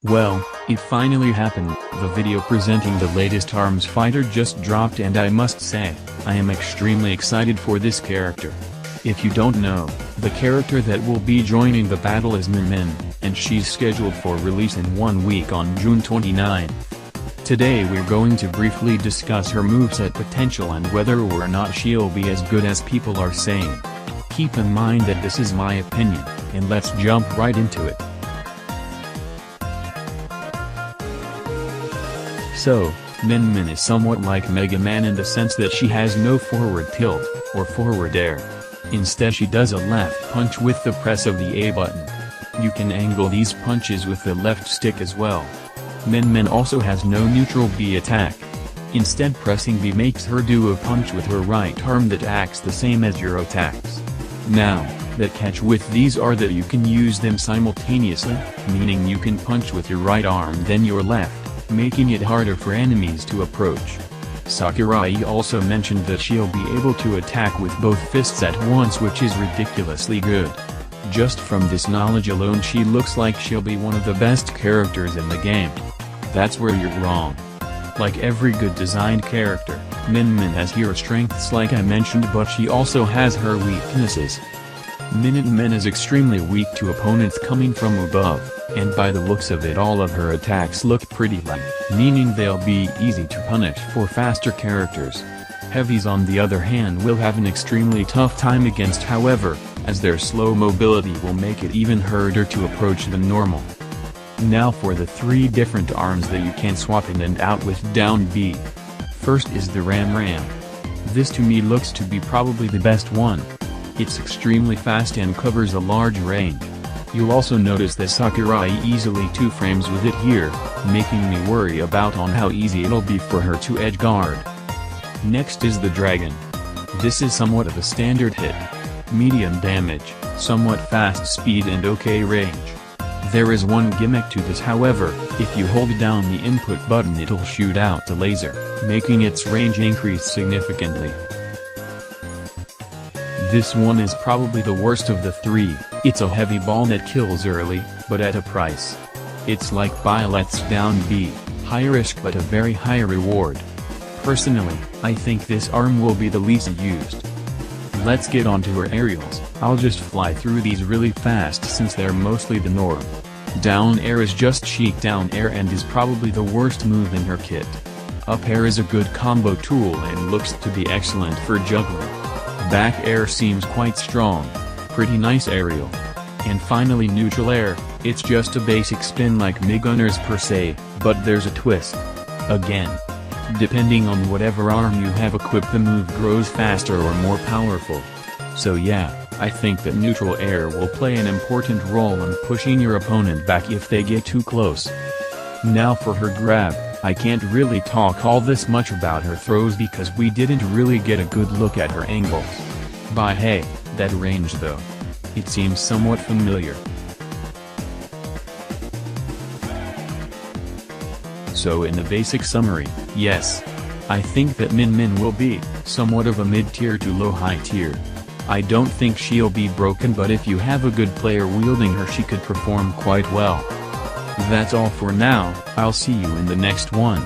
Well, it finally happened. The video presenting the latest ARMS fighter just dropped and I must say, I am extremely excited for this character. If you don't know, the character that will be joining the battle is Min Min, and she's scheduled for release in 1 week on June 29. Today we're going to briefly discuss her moveset potential and whether or not she'll be as good as people are saying. Keep in mind that this is my opinion, and let's jump right into it. So, Min Min is somewhat like Mega Man in the sense that she has no forward tilt, or forward air. Instead she does a left punch with the press of the A button. You can angle these punches with the left stick as well. Min Min also has no neutral B attack. Instead pressing B makes her do a punch with her right arm that acts the same as your attacks. Now, the catch with these are that you can use them simultaneously, meaning you can punch with your right arm then your left, making it harder for enemies to approach. Sakurai also mentioned that she'll be able to attack with both fists at once, which is ridiculously good. Just from this knowledge alone she looks like she'll be one of the best characters in the game. That's where you're wrong. Like every good designed character, Min Min has hero strengths like I mentioned, but she also has her weaknesses. Min Min is extremely weak to opponents coming from above, and by the looks of it all of her attacks look pretty light, meaning they'll be easy to punish for faster characters. Heavies on the other hand will have an extremely tough time against, however, as their slow mobility will make it even harder to approach than normal. Now for the 3 different arms that you can swap in and out with down B. First is the Ram. This to me looks to be probably the best one. It's extremely fast and covers a large range. You'll also notice that Sakurai easily 2 frames with it here, making me worry about on how easy it'll be for her to edge guard. Next is the Dragon. This is somewhat of a standard hit. Medium damage, somewhat fast speed and okay range. There is one gimmick to this, however, if you hold down the input button it'll shoot out the laser, making its range increase significantly. This one is probably the worst of the 3, it's a heavy ball that kills early, but at a price. It's like Byleth's down B, high risk but a very high reward. Personally, I think this arm will be the least used. Let's get on to her aerials. I'll just fly through these really fast since they're mostly the norm. Down air is just chic down air and is probably the worst move in her kit. Up air is a good combo tool and looks to be excellent for juggling. Back air seems quite strong. Pretty nice aerial. And finally neutral air, it's just a basic spin like Migunners per se, but there's a twist. Again, depending on whatever arm you have equipped the move grows faster or more powerful. So yeah, I think that neutral air will play an important role in pushing your opponent back if they get too close. Now for her grab, I can't really talk all this much about her throws because we didn't really get a good look at her angles. But hey, that range though. It seems somewhat familiar. So in a basic summary, yes. I think that Min Min will be somewhat of a mid-tier to low-high tier. I don't think she'll be broken, but if you have a good player wielding her she could perform quite well. That's all for now, I'll see you in the next one.